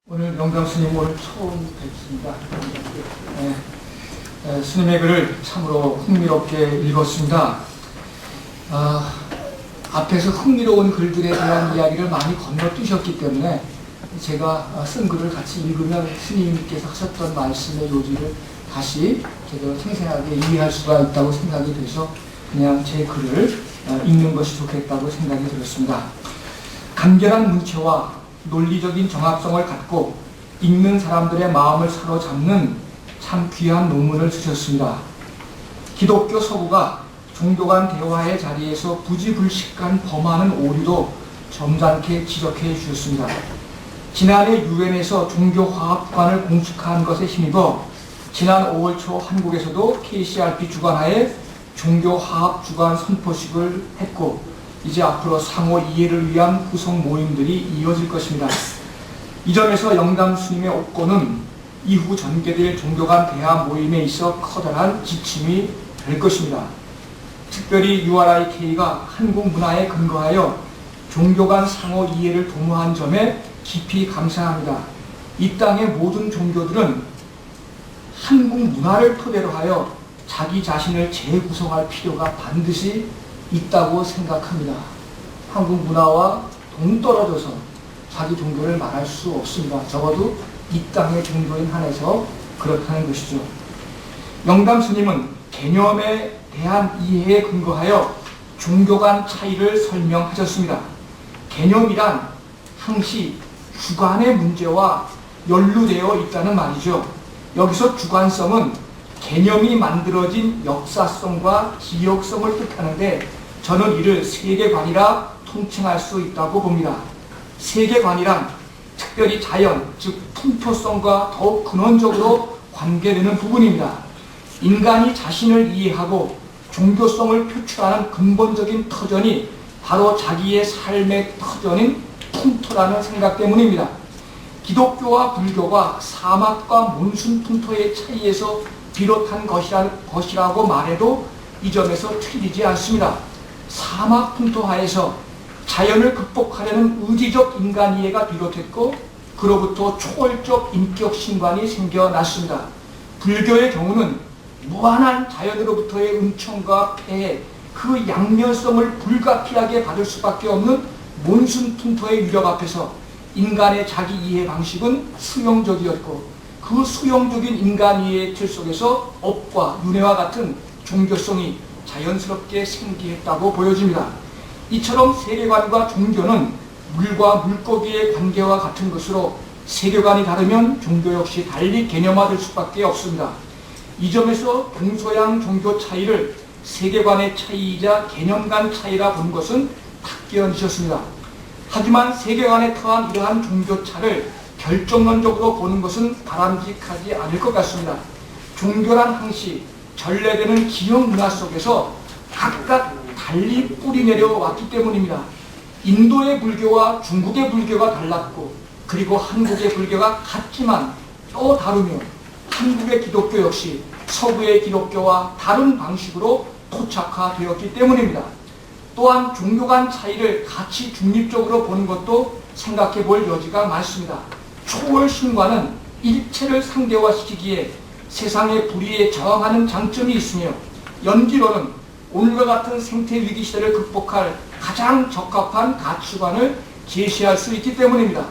오늘 영감 스님 오늘 처음 뵙습니다. 스님의 글을 참으로 흥미롭게 읽었습니다. 앞에서 흥미로운 글들에 대한 이야기를 많이 건너뛰셨기 때문에 제가 쓴 글을 같이 읽으면 스님께서 하셨던 말씀의 요지를 다시 제대로 생생하게 이해할 수가 있다고 생각이 돼서 그냥 제 글을 읽는 것이 좋겠다고 생각이 들었습니다. 간결한 문체와 논리적인 정합성을 갖고 읽는 사람들의 마음을 사로잡는 참 귀한 논문을 쓰셨습니다. 기독교 서구가 종교 간 대화의 자리에서 부지불식간 범하는 오류도 점잖게 지적해 주셨습니다. 지난해 유엔에서 종교화합관을 공식화한 것에 힘입어 지난 5월 초 한국에서도 KCRP 주관하에 종교화합주간 선포식을 했고 이제 앞으로 상호 이해를 위한 구성 모임들이 이어질 것입니다. 이 점에서 영감 스님의 옥고는 이후 전개될 종교 간 대화 모임에 있어 커다란 지침이 될 것입니다. 특별히 URIK가 한국 문화에 근거하여 종교 간 상호 이해를 도모한 점에 깊이 감사합니다. 이 땅의 모든 종교들은 한국 문화를 토대로 하여 자기 자신을 재구성할 필요가 반드시 있다고 생각합니다. 한국 문화와 동떨어져서 자기 종교를 말할 수 없습니다. 적어도 이 땅의 종교인 한에서 그렇다는 것이죠. 영감 스님은 개념에 대한 이해에 근거하여 종교 간 차이를 설명하셨습니다. 개념이란 항시 주관의 문제와 연루되어 있다는 말이죠. 여기서 주관성은 개념이 만들어진 역사성과 지역성을 뜻하는데 저는 이를 세계관이라 통칭할 수 있다고 봅니다. 세계관이란 특별히 자연, 즉 풍토성과 더욱 근원적으로 관계되는 부분입니다. 인간이 자신을 이해하고 종교성을 표출하는 근본적인 터전이 바로 자기의 삶의 터전인 풍토라는 생각 때문입니다. 기독교와 불교가 사막과 몬순 풍토의 차이에서 비롯한 것이라고 말해도 이 점에서 틀리지 않습니다. 사막 풍토하에서 자연을 극복하려는 의지적 인간 이해가 비롯했고 그로부터 초월적 인격 신관이 생겨났습니다. 불교의 경우는 무한한 자연으로부터의 은총과 폐해, 그 양면성을 불가피하게 받을 수밖에 없는 몬순 풍토의 위력 앞에서 인간의 자기 이해 방식은 수용적이었고 그 수용적인 인간 이해의 틀 속에서 업과 윤회와 같은 종교성이 자연스럽게 생기했다고 보여집니다. 이처럼 세계관과 종교는 물과 물고기의 관계와 같은 것으로 세계관이 다르면 종교 역시 달리 개념화될 수밖에 없습니다. 이 점에서 동서양 종교 차이를 세계관의 차이이자 개념 간 차이라 본 것은 탁기언이셨습니다. 하지만 세계관에 터한 이러한 종교차를 결정론적으로 보는 것은 바람직하지 않을 것 같습니다. 종교란 항시 전래되는 기형 문화 속에서 각각 달리 뿌리 내려왔기 때문입니다. 인도의 불교와 중국의 불교가 달랐고 그리고 한국의 불교가 같지만 또 다르며 한국의 기독교 역시 서구의 기독교와 다른 방식으로 토착화되었기 때문입니다. 또한 종교 간 차이를 같이 중립적으로 보는 것도 생각해 볼 여지가 많습니다. 초월 신과는 일체를 상대화시키기에 세상의 불의에 저항하는 장점이 있으며 연기로는 오늘과 같은 생태 위기 시대를 극복할 가장 적합한 가치관을 제시할 수 있기 때문입니다.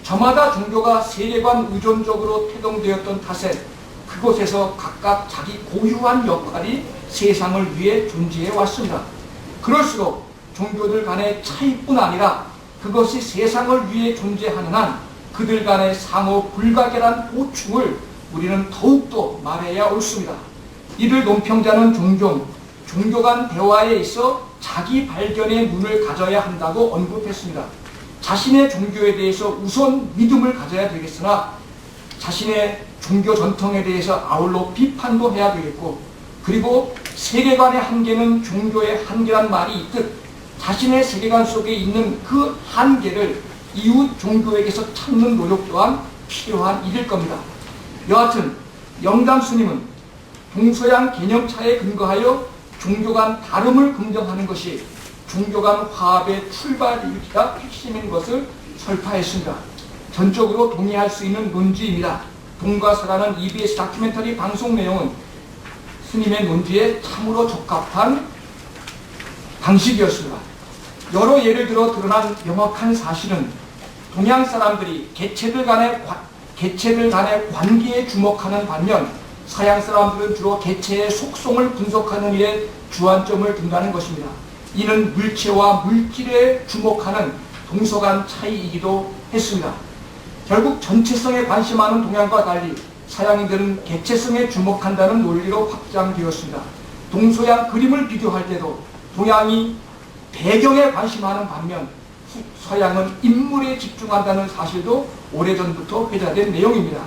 저마다 종교가 세계관 의존적으로 태동되었던 탓에 그곳에서 각각 자기 고유한 역할이 세상을 위해 존재해 왔습니다. 그럴수록 종교들 간의 차이뿐 아니라 그것이 세상을 위해 존재하는 한 그들 간의 상호 불가결한 보충을 우리는 더욱더 말해야 옳습니다. 이를 논평자는 종종 종교 간 대화에 있어 자기 발견의 눈을 가져야 한다고 언급했습니다. 자신의 종교에 대해서 우선 믿음을 가져야 되겠으나 자신의 종교 전통에 대해서 아울러 비판도 해야 되겠고 그리고 세계관의 한계는 종교의 한계란 말이 있듯 자신의 세계관 속에 있는 그 한계를 이웃 종교에게서 찾는 노력 또한 필요한 일일 겁니다. 여하튼 영감 스님은 동서양 개념차에 근거하여 종교 간 다름을 긍정하는 것이 종교 간 화합의 출발이자 핵심인 것을 설파했습니다. 전적으로 동의할 수 있는 논지입니다. 동과서라는 EBS 다큐멘터리 방송 내용은 스님의 논지에 참으로 적합한 방식이었습니다. 여러 예를 들어 드러난 명확한 사실은 동양 사람들이 개체들 간의 관계에 주목하는 반면 서양 사람들은 주로 개체의 속성을 분석하는 일에 주안점을 둔다는 것입니다. 이는 물체와 물질에 주목하는 동서간 차이이기도 했습니다. 결국 전체성에 관심하는 동양과 달리 서양인들은 개체성에 주목한다는 논리로 확장되었습니다. 동서양 그림을 비교할 때도 동양이 배경에 관심하는 반면 서양은 인물에 집중한다는 사실도 오래전부터 회자된 내용입니다.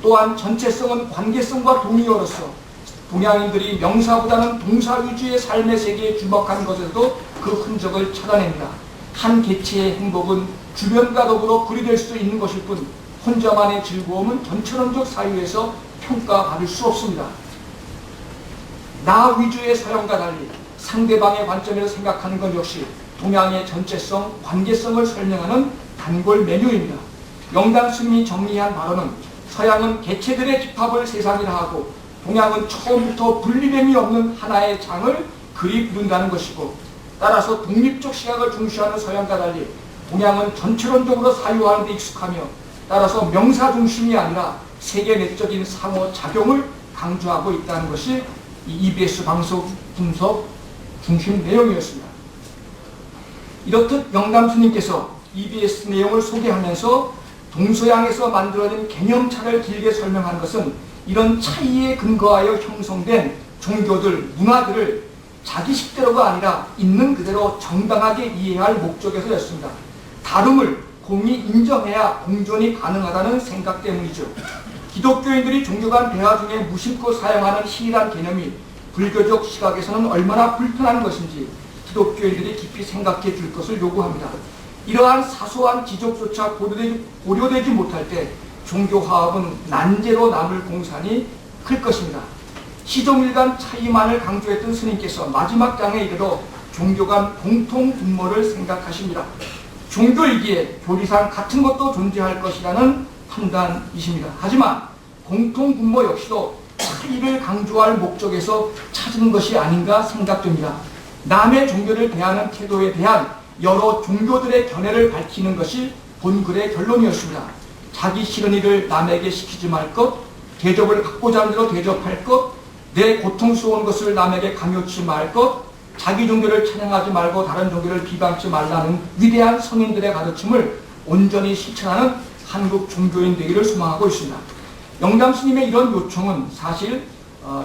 또한 전체성은 관계성과 동의어로서 동양인들이 명사보다는 동사 위주의 삶의 세계에 주목한 것에서도 그 흔적을 찾아냅니다. 한 개체의 행복은 주변과 더불어 분리될 수 있는 것일 뿐 혼자만의 즐거움은 전천원적 사유에서 평가받을 수 없습니다. 나 위주의 서양과 달리 상대방의 관점에서 생각하는 것 역시 동양의 전체성, 관계성을 설명하는 단골 메뉴입니다. 영당 스님이 정리한 바로는 서양은 개체들의 집합을 세상이라 하고 동양은 처음부터 분리됨이 없는 하나의 장을 그리 부른다는 것이고, 따라서 독립적 시각을 중시하는 서양과 달리 동양은 전체론적으로 사유하는 데 익숙하며 따라서 명사 중심이 아니라 세계 내적인 상호작용을 강조하고 있다는 것이 이 EBS 방송 분석 중심 내용이었습니다. 이렇듯 영담 스님께서 EBS 내용을 소개하면서 동서양에서 만들어진 개념차를 길게 설명한 것은 이런 차이에 근거하여 형성된 종교들, 문화들을 자기 식대로가 아니라 있는 그대로 정당하게 이해할 목적에서였습니다. 다름을 공히 인정해야 공존이 가능하다는 생각 때문이죠. 기독교인들이 종교 간 대화 중에 무심코 사용하는 희일한 개념이 불교적 시각에서는 얼마나 불편한 것인지 기독교인들이 깊이 생각해 줄 것을 요구합니다. 이러한 사소한 지적조차 고려되지 못할 때 종교 화합은 난제로 남을 공산이 클 것입니다. 시종일관 차이만을 강조했던 스님께서 마지막 장에 이르러 종교 간 공통 분모를 생각하십니다. 종교이기에 교리상 같은 것도 존재할 것이라는 판단이십니다. 하지만 공통 분모 역시도 차이를 강조할 목적에서 찾은 것이 아닌가 생각됩니다. 남의 종교를 대하는 태도에 대한 여러 종교들의 견해를 밝히는 것이 본글의 결론이었습니다. 자기 싫은 일을 남에게 시키지 말 것, 대접을 갖고자 하는 대로 대접할 것, 내 고통스러운 것을 남에게 강요치 말 것, 자기 종교를 찬양하지 말고 다른 종교를 비방치 말라는 위대한 성인들의 가르침을 온전히 실천하는 한국 종교인 되기를 소망하고 있습니다. 영담 스님의 이런 요청은 사실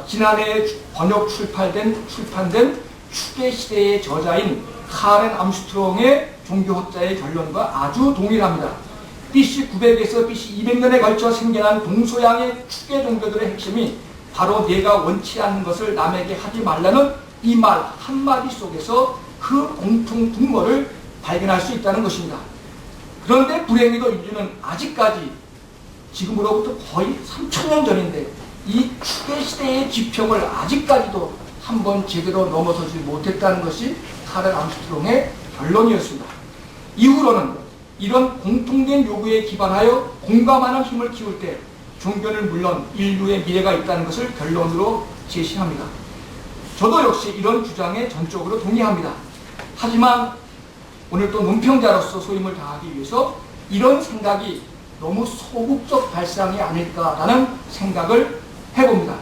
지난해 번역 출판된 추계 시대의 저자인 카렌 암스트롱의 종교학자의 결론과 아주 동일합니다. BC 900에서 BC 200년에 걸쳐 생겨난 동서양의 추계 종교들의 핵심이 바로 내가 원치 않는 것을 남에게 하지 말라는 이 말 한마디 속에서 그 공통 분모를 발견할 수 있다는 것입니다. 그런데 불행히도 인류는 아직까지 지금으로부터 거의 3000년 전인데 이 추계 시대의 지평을 아직까지도 한번 제대로 넘어서지 못했다는 것이 카렌 암스트롱의 결론이었습니다. 이후로는 이런 공통된 요구에 기반하여 공감하는 힘을 키울 때 종교는 물론 인류의 미래가 있다는 것을 결론으로 제시합니다. 저도 역시 이런 주장에 전적으로 동의합니다. 하지만 오늘 또 논평자로서 소임을 다하기 위해서 이런 생각이 너무 소극적 발상이 아닐까라는 생각을 해봅니다.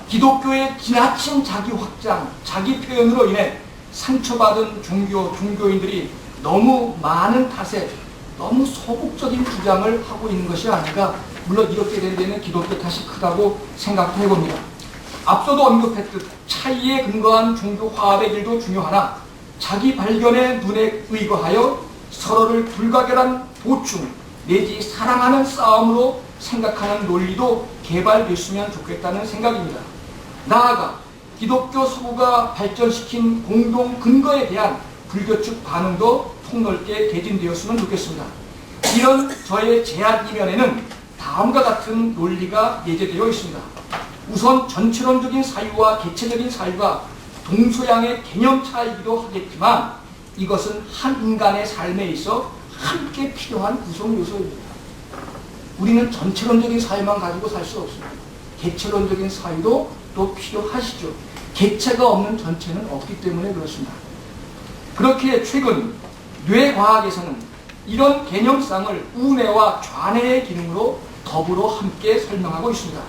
기독교의 지나친 자기 확장, 자기 표현으로 인해 상처받은 종교인들이 너무 많은 탓에 너무 소극적인 주장을 하고 있는 것이 아닌가, 물론 이렇게 될 때는 기독교 탓이 크다고 생각해봅니다. 앞서도 언급했듯 차이에 근거한 종교 화합의 길도 중요하나 자기 발견의 눈에 의거하여 서로를 불가결한 보충 내지 사랑하는 싸움으로 생각하는 논리도 개발됐으면 좋겠다는 생각입니다. 나아가 기독교 서구가 발전시킨 공동 근거에 대한 불교 측 반응도 폭넓게 개진되었으면 좋겠습니다. 이런 저의 제안 이면에는 다음과 같은 논리가 내재되어 있습니다. 우선 전체론적인 사유와 개체적인 사유가 동서양의 개념 차이기도 하겠지만 이것은 한 인간의 삶에 있어 함께 필요한 구성 요소입니다. 우리는 전체론적인 사회만 가지고 살 수 없습니다. 개체론적인 사회도 또 필요하시죠. 개체가 없는 전체는 없기 때문에 그렇습니다. 그렇게 최근 뇌과학에서는 이런 개념상을 우뇌와 좌뇌의 기능으로 더불어 함께 설명하고 있습니다.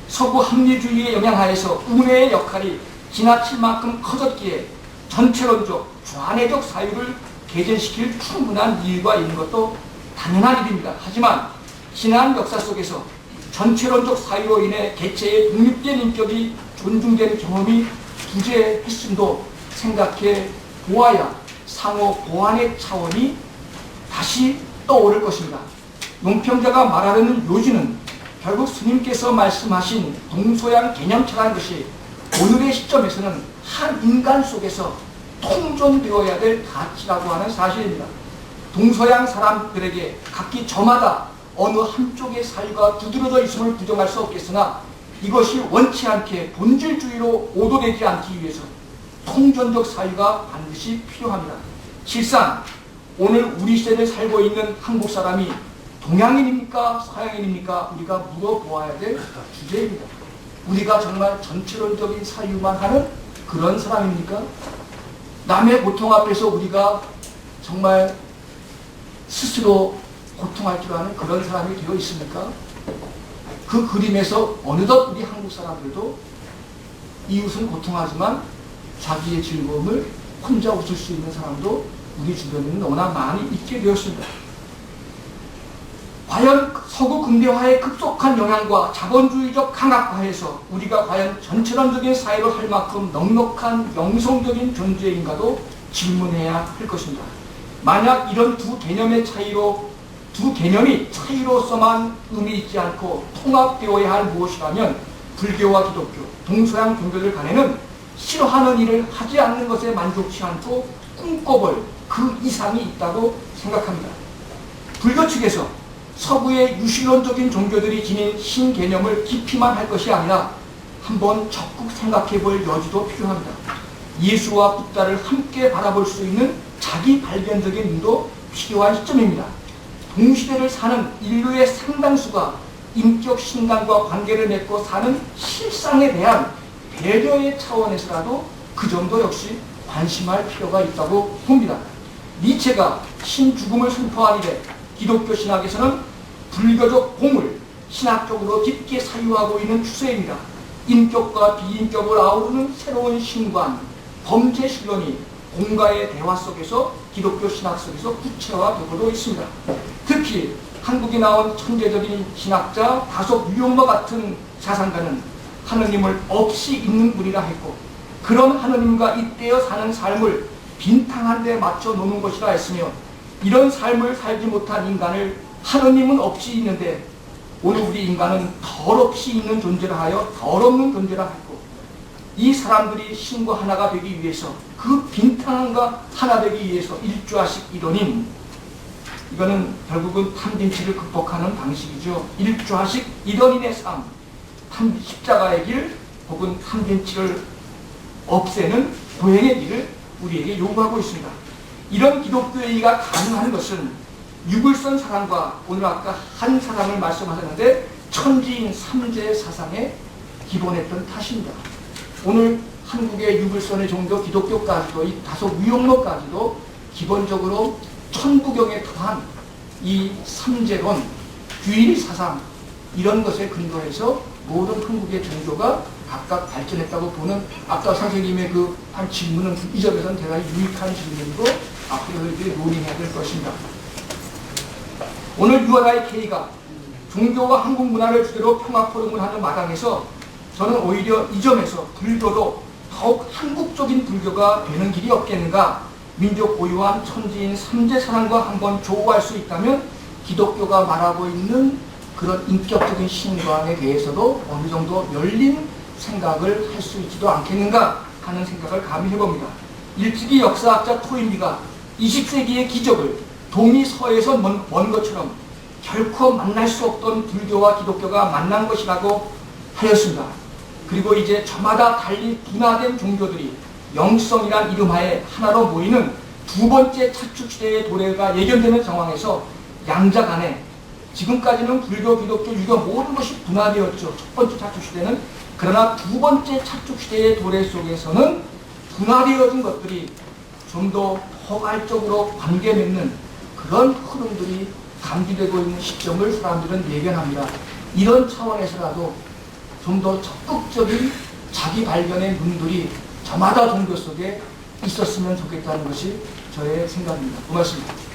서구 합리주의의 영향하에서 우뇌의 역할이 지나칠 만큼 커졌기에 전체론적, 좌뇌적 사유를 개진시킬 충분한 이유가 있는 것도 당연한 일입니다. 하지만 지난 역사 속에서 전체론적 사유로 인해 개체의 독립된 인격이 존중된 경험이 부재했음도 생각해 보아야 상호 보완의 차원이 다시 떠오를 것입니다. 용평자가 말하려는 요지는 결국 스님께서 말씀하신 동서양 개념차라는 것이 오늘의 시점에서는 한 인간 속에서 통존되어야 될 가치라고 하는 사실입니다. 동서양 사람들에게 각기 저마다 어느 한쪽의 사유가 두드러져 있음을 부정할 수 없겠으나 이것이 원치 않게 본질주의로 오도되지 않기 위해서 통전적 사유가 반드시 필요합니다. 실상 오늘 우리 시대를 살고 있는 한국 사람이 동양인입니까? 서양인입니까? 우리가 물어보아야 될 주제입니다. 우리가 정말 전체론적인 사유만 하는 그런 사람입니까? 남의 고통 앞에서 우리가 정말 스스로 고통할 줄 아는 그런 사람이 되어 있습니까? 그 그림에서 어느덧 우리 한국 사람들도 이웃은 고통하지만 자기의 즐거움을 혼자 웃을 수 있는 사람도 우리 주변에는 너무나 많이 있게 되었습니다. 과연 서구 근대화의 급속한 영향과 자본주의적 강압화에서 우리가 과연 전체론적인 사회로 할 만큼 넉넉한 영성적인 존재인가도 질문해야 할 것입니다. 만약 이런 두 개념이 차이로서만 의미 있지 않고 통합되어야 할 무엇이라면 불교와 기독교, 동서양 종교들 간에는 싫어하는 일을 하지 않는 것에 만족치 않고 꿈꿔볼 그 이상이 있다고 생각합니다. 불교 측에서 서구의 유실론적인 종교들이 지닌 신개념을 깊이만 할 것이 아니라 한번 적극 생각해 볼 여지도 필요합니다. 예수와 붓다를 함께 바라볼 수 있는 자기 발견적인 눈도 필요한 시점입니다. 동시대를 사는 인류의 상당수가 인격 신간과 관계를 맺고 사는 실상에 대한 배려의 차원에서라도 그 점도 역시 관심할 필요가 있다고 봅니다. 니체가 신죽음을 선포한 이래 기독교 신학에서는 불교적 공을 신학적으로 깊게 사유하고 있는 추세입니다. 인격과 비인격을 아우르는 새로운 신관, 범죄 신론이 공과의 대화 속에서 기독교 신학 속에서 구체화되고도 있습니다. 특히 한국에 나온 천재적인 신학자 다속 유용과 같은 사상가는 하느님을 없이 있는 분이라 했고 그런 하느님과 잇대어 사는 삶을 빈탕한 데 맞춰 노는 것이라 했으며 이런 삶을 살지 못한 인간을 하느님은 없이 있는데 오늘 우리 인간은 덜없이 있는 존재라 하여 덜없는 존재라 했고 이 사람들이 신과 하나가 되기 위해서 그 빈탕함과 하나 되기 위해서 일주하식 일원인 이거는 결국은 탐진치를 극복하는 방식이죠. 일주하식 일원인의 삶, 십자가의 길 혹은 탐진치를 없애는 도행의 길을 우리에게 요구하고 있습니다. 이런 기독교의 의가 가능한 것은 유불선 사람과 오늘 아까 한 사람을 말씀하셨는데 천지인 삼재 사상에 기본했던 탓입니다. 오늘 한국의 유불선의 종교 기독교까지도 이 다소 위용로까지도 기본적으로 천부경에 토한 이 삼재론, 규일 사상 이런 것에 근거해서 모든 한국의 종교가 각각 발전했다고 보는 아까 선생님의 그 한 질문은 이 점에서는 대단히 유익한 질문이고 앞으로 저희들이 논의해야 될 것입니다. 오늘 유아라의 K가 종교와 한국 문화를 주제로 평화포럼을 하는 마당에서 저는 오히려 이 점에서 불교도 더욱 한국적인 불교가 되는 길이 없겠는가, 민족 고유한 천지인 삼재사상과 한번 조우할 수 있다면 기독교가 말하고 있는 그런 인격적인 신관에 대해서도 어느 정도 열린 생각을 할 수 있지도 않겠는가 하는 생각을 감히 해봅니다. 일찍이 역사학자 토인비가 20세기의 기적을 동이서에서 먼 것처럼 결코 만날 수 없던 불교와 기독교가 만난 것이라고 하였습니다. 그리고 이제 저마다 달리 분화된 종교들이 영성이란 이름하에 하나로 모이는 두 번째 차축시대의 도래가 예견되는 상황에서 양자 간에 지금까지는 불교, 기독교, 유교 모든 것이 분화되었죠. 첫 번째 차축 시대는. 그러나 두 번째 차축 시대의 도래 속에서는 분화되어진 것들이 좀 더 포괄적으로 관계 맺는 그런 흐름들이 감지되고 있는 시점을 사람들은 예견합니다. 이런 차원에서라도 좀 더 적극적인 자기 발견의 눈들이 저마다 종교 속에 있었으면 좋겠다는 것이 저의 생각입니다. 고맙습니다.